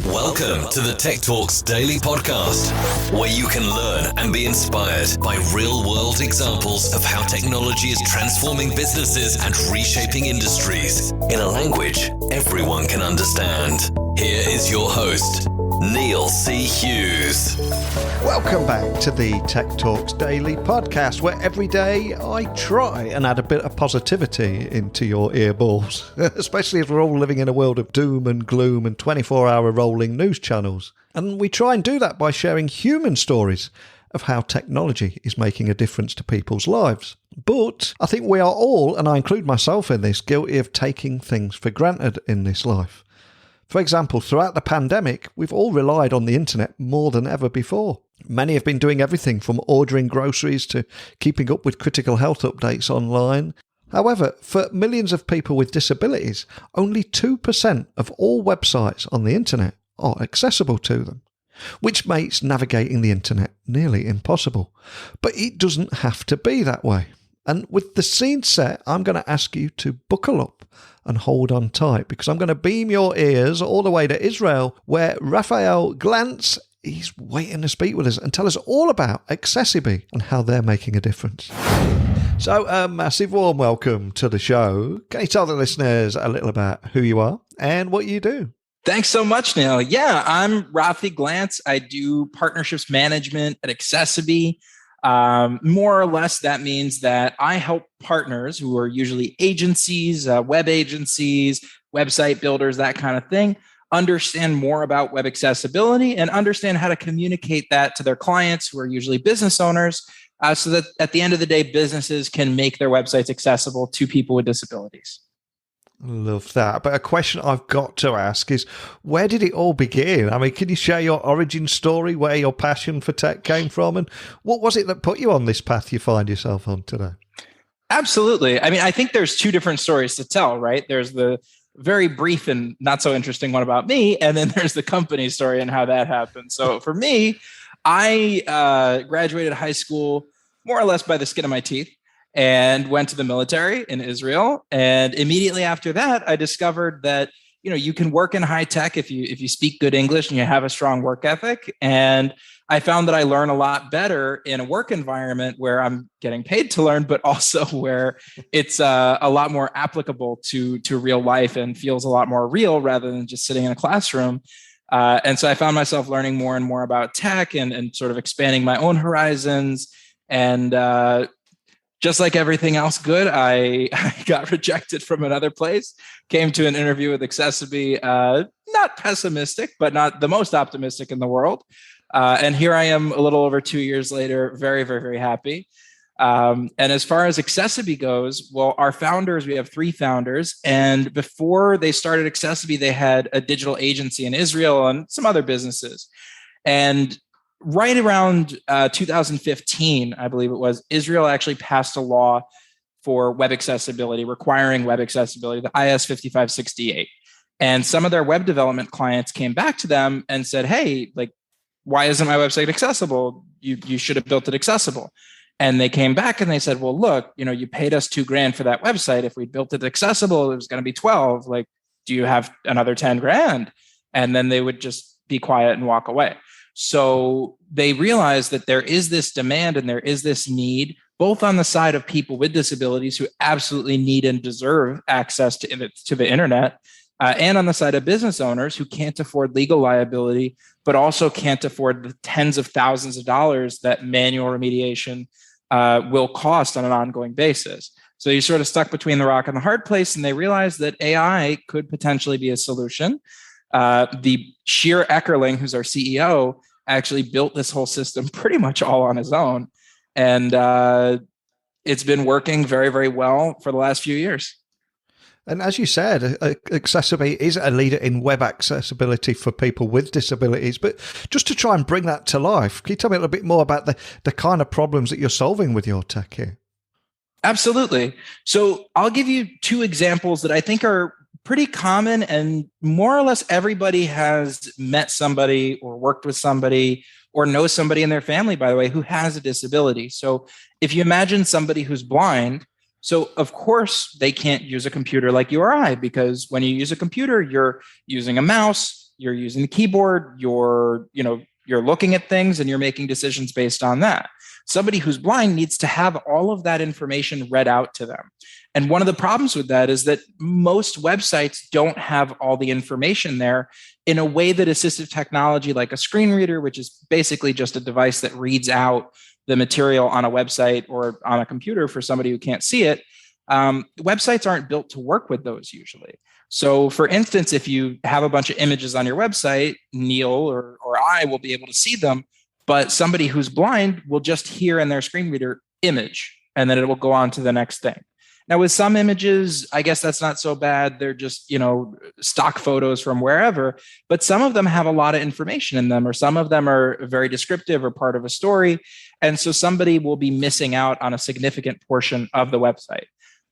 Welcome to the Tech Talks Daily Podcast, where you can learn and be inspired by real-world examples of how technology is transforming businesses and reshaping industries in a language everyone can understand. Here is your host, Neil C. Hughes. Welcome back to the Tech Talks Daily Podcast, where every day I try and add a bit of positivity into your earballs, especially as we're all living in a world of doom and gloom and 24-hour rolling news channels. And we try and do that by sharing human stories of how technology is making a difference to people's lives. But I think we are all, and I include myself in this, guilty of taking things for granted in this life. For example, throughout the pandemic, we've all relied on the internet more than ever before. Many have been doing everything from ordering groceries to keeping up with critical health updates online. However, for millions of people with disabilities, only 2% of all websites on the internet are accessible to them, which makes navigating the internet nearly impossible. But it doesn't have to be that way. And with the scene set, I'm going to ask you to buckle up and hold on tight, because I'm going to beam your ears all the way to Israel, where Raphael Glantz is waiting to speak with us and tell us all about Accessiby and how they're making a difference. So a massive warm welcome to the show. Can you tell the listeners a little about who you are and what you do? Thanks so much, Neil. Yeah, I'm Rafi Glantz. I do partnerships management at Accessiby. More or less, that means that I help partners who are usually agencies, web agencies, website builders, that kind of thing, understand more about web accessibility and understand how to communicate that to their clients, who are usually business owners, so that at the end of the day, businesses can make their websites accessible to people with disabilities. Love that. But a question I've got to ask is, where did it all begin? I mean, can you share your origin story, where your passion for tech came from, and what was it that put you on this path you find yourself on today? Absolutely. I mean, I think there's two different stories to tell, right? There's the very brief and not so interesting one about me, and then there's the company story and how that happened. So for me, I graduated high school more or less by the skin of my teeth, and went to the military in Israel. And immediately after that, I discovered that, you can work in high tech if you speak good English and you have a strong work ethic. And I found that I learn a lot better in a work environment where I'm getting paid to learn, but also where it's a lot more applicable to real life and feels a lot more real rather than just sitting in a classroom. And so I found myself learning more and more about tech and sort of expanding my own horizons. And just like everything else good, I got rejected from another place, came to an interview with Accessiby, not pessimistic, but not the most optimistic in the world. And here I am a little over 2 years later, very, very, very happy. And as far as Accessiby goes, well, our founders, we have 3 founders. And before they started Accessiby, they had a digital agency in Israel and some other businesses. And right around 2015, I believe it was, Israel actually passed a law for web accessibility, requiring web accessibility, the IS 57f62fa582e548. And some of their web development clients came back to them and said, hey, why isn't my website accessible? You should have built it accessible. And they came back and they said, well, look, you paid us $2,000 for that website. If we built it accessible, it was going to be 12. Do you have another 10 grand? And then they would just be quiet and walk away. So they realized that there is this demand and there is this need, both on the side of people with disabilities who absolutely need and deserve access to the internet, and on the side of business owners who can't afford legal liability, but also can't afford the tens of thousands of dollars that manual remediation will cost on an ongoing basis. So you're sort of stuck between the rock and the hard place, and they realized that AI could potentially be a solution. The Shir Eckerling, who's our CEO, actually built this whole system pretty much all on his own. And it's been working very, very well for the last few years. And as you said, Accessiby is a leader in web accessibility for people with disabilities. But just to try and bring that to life, can you tell me a little bit more about the kind of problems that you're solving with your tech here? Absolutely. So I'll give you 2 examples that I think are pretty common, and more or less everybody has met somebody or worked with somebody or knows somebody in their family, by the way, who has a disability. So if you imagine somebody who's blind, so of course they can't use a computer like you or I, because when you use a computer, you're using a mouse, you're using the keyboard, you're looking at things and you're making decisions based on that. Somebody who's blind needs to have all of that information read out to them. And one of the problems with that is that most websites don't have all the information there in a way that assistive technology like a screen reader, which is basically just a device that reads out the material on a website or on a computer for somebody who can't see it. Websites aren't built to work with those usually. So for instance, if you have a bunch of images on your website, Neil or I will be able to see them, but somebody who's blind will just hear in their screen reader image, and then it will go on to the next thing. Now with some images, I guess that's not so bad. They're just, stock photos from wherever, but some of them have a lot of information in them, or some of them are very descriptive or part of a story. And so somebody will be missing out on a significant portion of the website.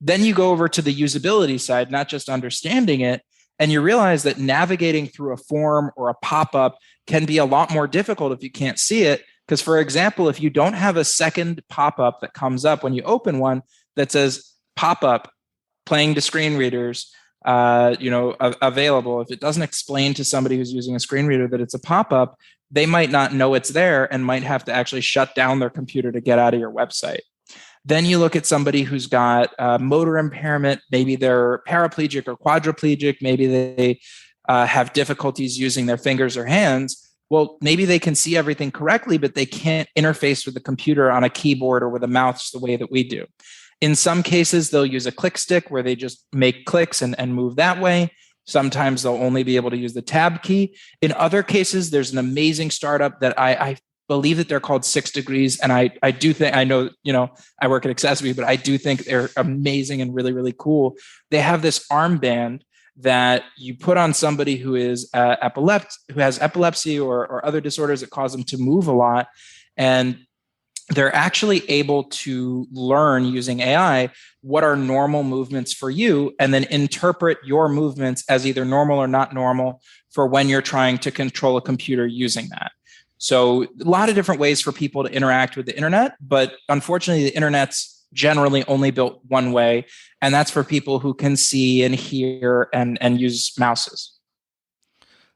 Then you go over to the usability side, not just understanding it, and you realize that navigating through a form or a pop-up can be a lot more difficult if you can't see it. Because, for example, if you don't have a second pop-up that comes up when you open one that says pop-up, playing to screen readers, available, if it doesn't explain to somebody who's using a screen reader that it's a pop-up, they might not know it's there and might have to actually shut down their computer to get out of your website. Then you look at somebody who's got motor impairment. Maybe they're paraplegic or quadriplegic. Maybe they have difficulties using their fingers or hands. Well, maybe they can see everything correctly, but they can't interface with the computer on a keyboard or with a mouse the way that we do. In some cases, they'll use a click stick where they just make clicks and move that way. Sometimes they'll only be able to use the tab key. In other cases, there's an amazing startup that I believe that they're called 6 Degrees. And I do think, I know, I work at Accessory, but I do think they're amazing and really, really cool. They have this armband that you put on somebody who is who has epilepsy or other disorders that cause them to move a lot. And they're actually able to learn using AI what are normal movements for you, and then interpret your movements as either normal or not normal for when you're trying to control a computer using that. So a lot of different ways for people to interact with the internet, but unfortunately the internet's generally only built one way, and that's for people who can see and hear and use mouses.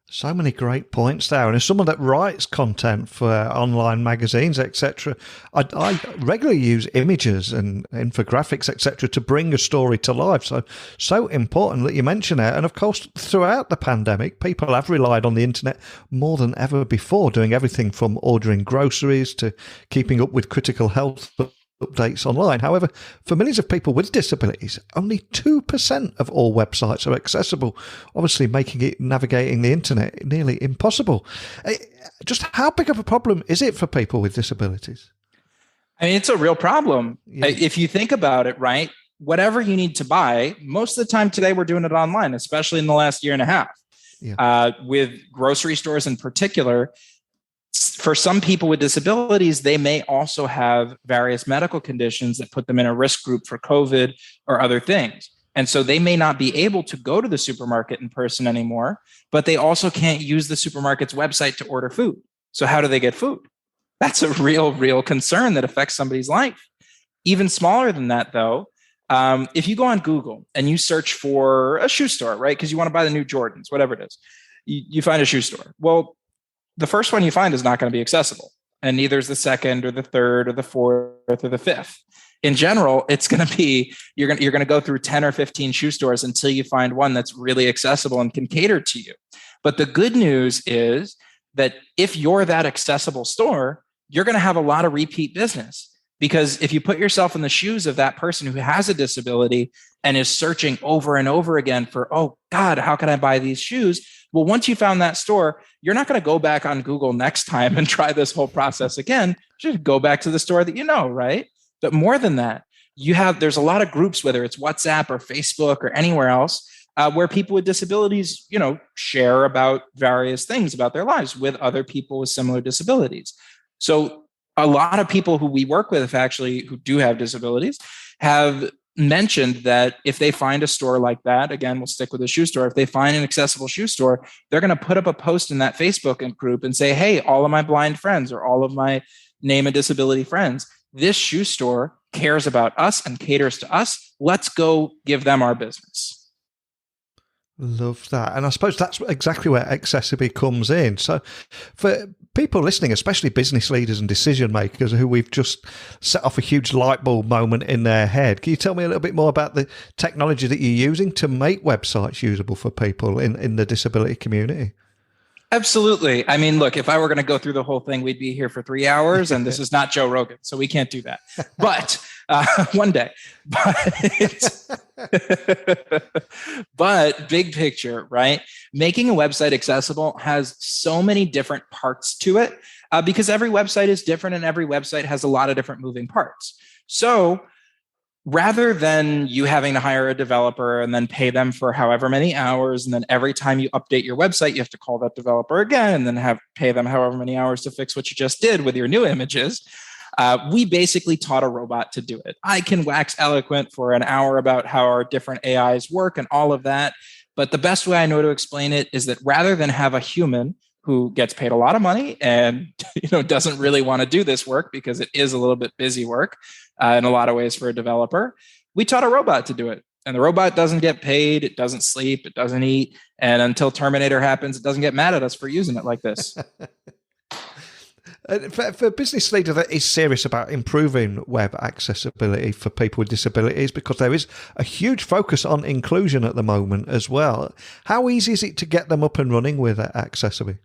So many great points there. And as someone that writes content for online magazines, etc., I regularly use images and infographics, etc., to bring a story to life. So important that you mention it. And of course, throughout the pandemic, people have relied on the internet more than ever before, doing everything from ordering groceries to keeping up with critical health updates online. However, for millions of people with disabilities, only 2% of all websites are accessible, obviously making navigating the internet nearly impossible. Just how big of a problem is it for people with disabilities? I mean, it's a real problem. Yeah. If you think about it, right? Whatever you need to buy, most of the time today, we're doing it online, especially in the last year and a half. Yeah. With grocery stores in particular, for some people with disabilities, they may also have various medical conditions that put them in a risk group for COVID or other things. And so they may not be able to go to the supermarket in person anymore, but they also can't use the supermarket's website to order food. So how do they get food? That's a real concern that affects somebody's life. Even smaller than that, though, if you go on Google and you search for a shoe store, right? Because you want to buy the new Jordans, whatever it is, you find a shoe store. Well, the first one you find is not going to be accessible, and neither is the second or the third or the fourth or the fifth. In general, it's going to be, you're going to go through 10 or 15 shoe stores until you find one that's really accessible and can cater to you. But the good news is that if you're that accessible store, you're going to have a lot of repeat business. Because if you put yourself in the shoes of that person who has a disability and is searching over and over again for, oh God, how can I buy these shoes? Well, once you found that store, you're not going to go back on Google next time and try this whole process again. You should go back to the store that you know, right? But more than that, there's a lot of groups, whether it's WhatsApp or Facebook or anywhere else, where people with disabilities, share about various things about their lives with other people with similar disabilities. So a lot of people who we work with, who do have disabilities, have mentioned that if they find a store like that, again, we'll stick with a shoe store. If they find an accessible shoe store, they're going to put up a post in that Facebook group and say, hey, all of my blind friends or all of my name and disability friends, this shoe store cares about us and caters to us. Let's go give them our business. Love that. And I suppose that's exactly where Accessibility comes in. So for people listening, especially business leaders and decision makers who we've just set off a huge light bulb moment in their head, can you tell me a little bit more about the technology that you're using to make websites usable for people in the disability community? Absolutely. I mean, look, if I were going to go through the whole thing, we'd be here for 3 hours, and this is not Joe Rogan, so we can't do that. But one day. But big picture, right? Making a website accessible has so many different parts to it because every website is different and every website has a lot of different moving parts. So rather than you having to hire a developer and then pay them for however many hours, and then every time you update your website, you have to call that developer again and then pay them however many hours to fix what you just did with your new images, we basically taught a robot to do it. I can wax eloquent for an hour about how our different AIs work and all of that. But the best way I know to explain it is that rather than have a human who gets paid a lot of money and doesn't really want to do this work because it is a little bit busy work in a lot of ways for a developer, we taught a robot to do it. And the robot doesn't get paid, it doesn't sleep, it doesn't eat. And until Terminator happens, it doesn't get mad at us for using it like this. For a business leader that is serious about improving web accessibility for people with disabilities, because there is a huge focus on inclusion at the moment as well, how easy is it to get them up and running with accessibility?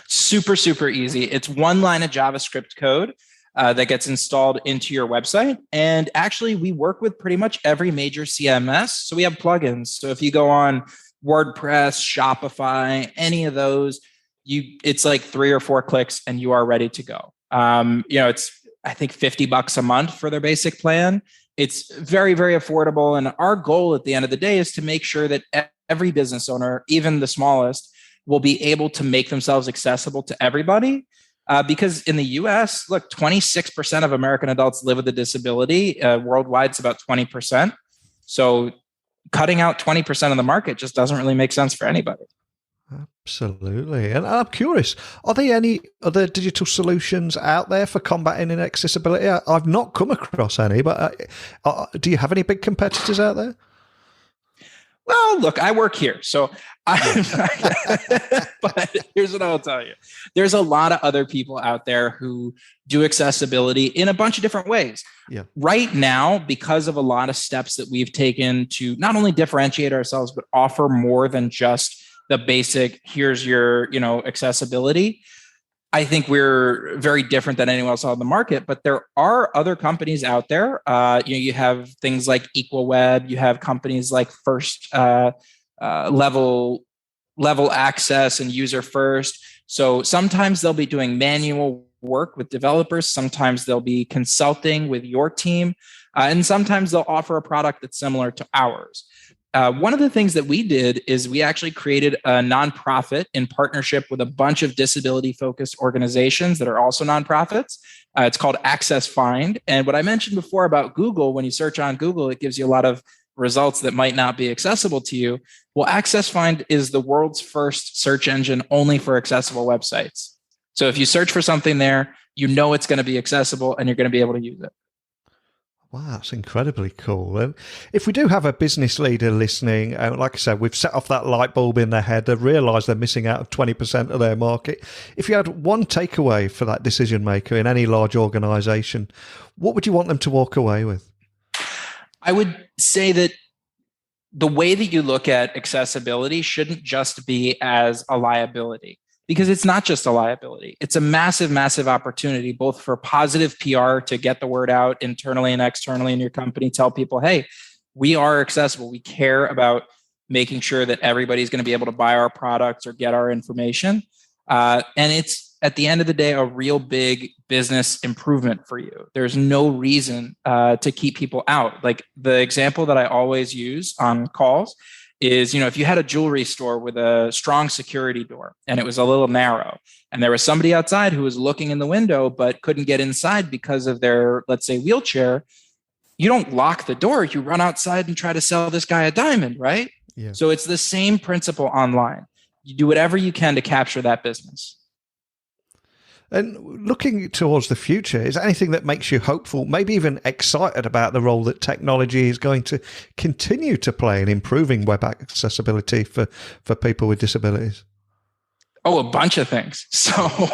Super, super easy. It's one line of JavaScript code that gets installed into your website. And actually, we work with pretty much every major CMS. So we have plugins. So if you go on WordPress, Shopify, any of those, it's like 3 or 4 clicks and you are ready to go. It's, I think, $50 a month for their basic plan. It's very, very affordable. And our goal at the end of the day is to make sure that every business owner, even the smallest, will be able to make themselves accessible to everybody. Because in the US, look, 26% of American adults live with a disability. Worldwide, it's about 20%. So cutting out 20% of the market just doesn't really make sense for anybody. Absolutely. And I'm curious, are there any other digital solutions out there for combating inaccessibility? I've not come across any, but do you have any big competitors out there? Well, look, I work here, so but here's what I'll tell you. There's a lot of other people out there who do accessibility in a bunch of different ways. Yeah. Right now, because of a lot of steps that we've taken to not only differentiate ourselves, but offer more than just the basic, here's your, accessibility. I think we're very different than anyone else on the market, but there are other companies out there. You have things like Equal Web. You have companies like First Level Access and User First. So sometimes they'll be doing manual work with developers. Sometimes they'll be consulting with your team. And sometimes they'll offer a product that's similar to ours. One of the things that we did is we actually created a nonprofit in partnership with a bunch of disability-focused organizations that are also nonprofits. It's called Access Find. And what I mentioned before about Google, when you search on Google, it gives you a lot of results that might not be accessible to you. Well, Access Find is the world's first search engine only for accessible websites. So if you search for something there, it's going to be accessible and you're going to be able to use it. Wow, that's incredibly cool. And if we do have a business leader listening, like I said, we've set off that light bulb in their head. They've realised they're missing out of 20% of their market. If you had one takeaway for that decision maker in any large organisation, what would you want them to walk away with? I would say that the way that you look at accessibility shouldn't just be as a liability. Because it's not just a liability. It's a massive, massive opportunity, both for positive PR to get the word out internally and externally in your company, tell people, hey, we are accessible. We care about making sure that everybody's going to be able to buy our products or get our information. And it's, at the end of the day, a real big business improvement for you. There's no reason to keep people out. Like the example that I always use on calls is, if you had a jewelry store with a strong security door and it was a little narrow and there was somebody outside who was looking in the window but couldn't get inside because of their, let's say, wheelchair, you don't lock the door. You run outside and try to sell this guy a diamond, right? Yeah. So it's the same principle online. You do whatever you can to capture that business. And looking towards the future, is there anything that makes you hopeful, maybe even excited about the role that technology is going to continue to play in improving web accessibility for people with disabilities? Oh, a bunch of things. So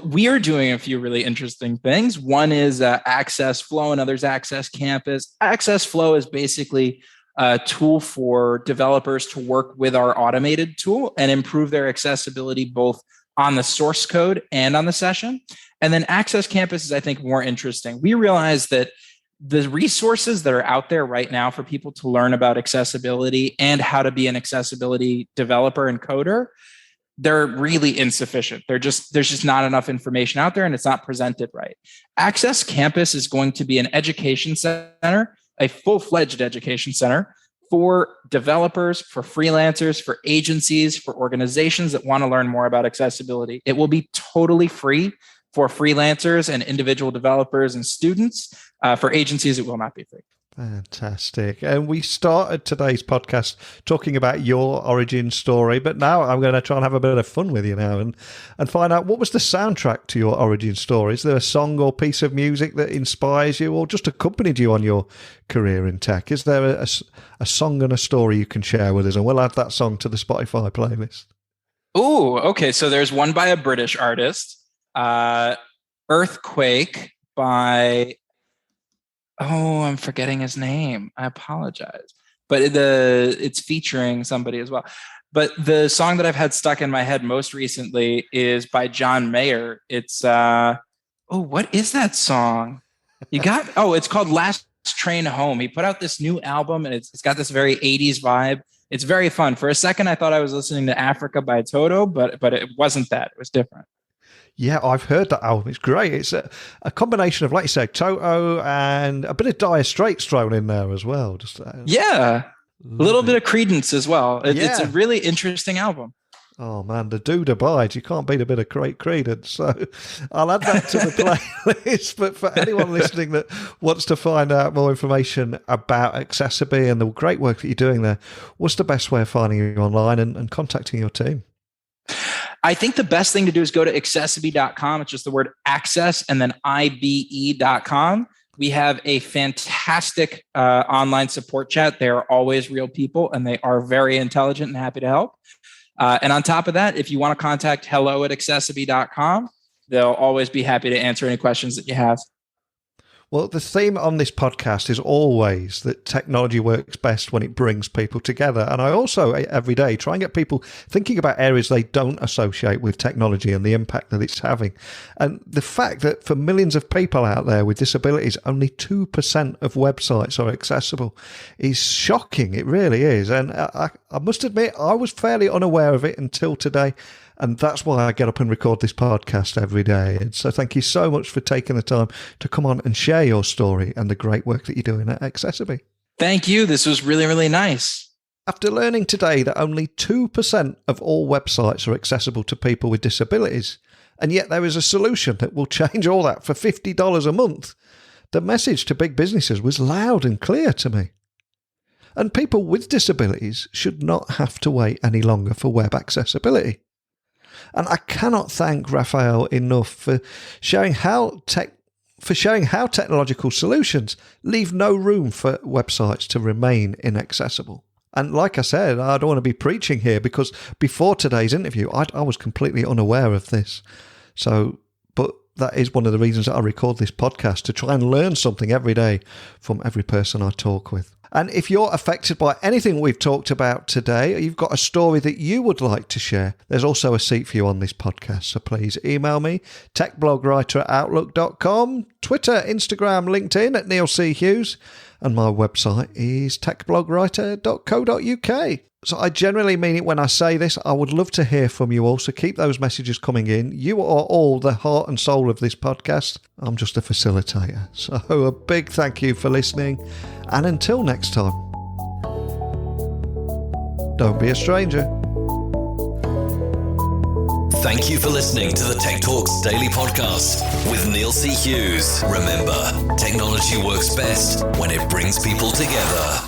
we are doing a few really interesting things. One is Access Flow, and others Access Campus. Access Flow is basically a tool for developers to work with our automated tool and improve their accessibility both on the source code and on the session. And then Access Campus is, I think, more interesting. We realize that the resources that are out there right now for people to learn about accessibility and how to be an accessibility developer and coder, they're really insufficient. There's just not enough information out there, and it's not presented right. Access Campus is going to be an education center, a full-fledged education center for developers, for freelancers, for agencies, for organizations that want to learn more about accessibility. It will be totally free for freelancers and individual developers and students. For agencies, it will not be free. Fantastic. And we started today's podcast talking about your origin story, but now I'm going to try and have a bit of fun with you now and find out, what was the soundtrack to your origin story? Is there a song or piece of music that inspires you or just accompanied you on your career in tech? Is there a song and a story you can share with us? And we'll add that song to the Spotify playlist. Oh, okay. So there's one by a British artist, Earthquake by... Oh, I'm forgetting his name. I apologize. But it's featuring somebody as well. But the song that I've had stuck in my head most recently is by John Mayer. It's what is that song? It's called Last Train Home. He put out this new album, and it's got this very 80s vibe. It's very fun. For a second, I thought I was listening to Africa by Toto, but it wasn't that. It was different. Yeah, I've heard that album. It's great. It's a combination of, like you said, Toto and a bit of Dire Straits thrown in there as well. A little bit of Creedence as well. It's a really interesting album. Oh, man, the dude abides. You can't beat a bit of great Creedence. So I'll add that to the playlist. But for anyone listening that wants to find out more information about Accessibility and the great work that you're doing there, what's the best way of finding you online and contacting your team? I think the best thing to do is go to accessibility.com. It's just the word access and then IBE.com. We have a fantastic online support chat. They are always real people, and they are very intelligent and happy to help. And on top of that, if you want to contact hello@accessibility.com, they'll always be happy to answer any questions that you have. Well, the theme on this podcast is always that technology works best when it brings people together. And I also, every day, try and get people thinking about areas they don't associate with technology and the impact that it's having. And the fact that for millions of people out there with disabilities, only 2% of websites are accessible is shocking. It really is. And I must admit, I was fairly unaware of it until today. And that's why I get up and record this podcast every day. And so thank you so much for taking the time to come on and share your story and the great work that you're doing at Accessibility. Thank you. This was really, really nice. After learning today that only 2% of all websites are accessible to people with disabilities, and yet there is a solution that will change all that for $50 a month, the message to big businesses was loud and clear to me. And people with disabilities should not have to wait any longer for web accessibility. And I cannot thank Raphael enough for showing how technological solutions leave no room for websites to remain inaccessible. And like I said, I don't want to be preaching here, because before today's interview, I was completely unaware of this. But that is one of the reasons that I record this podcast, to try and learn something every day from every person I talk with. And if you're affected by anything we've talked about today, or you've got a story that you would like to share, there's also a seat for you on this podcast. So please email me, techblogwriter@outlook.com, Twitter, Instagram, LinkedIn at Neil C. Hughes, and my website is techblogwriter.co.uk. So I generally mean it when I say this. I would love to hear from you all, so keep those messages coming in. You are all the heart and soul of this podcast. I'm just a facilitator. So a big thank you for listening, and until next time, don't be a stranger. Thank you for listening to the Tech Talks Daily Podcast with Neil C. Hughes. Remember, technology works best when it brings people together.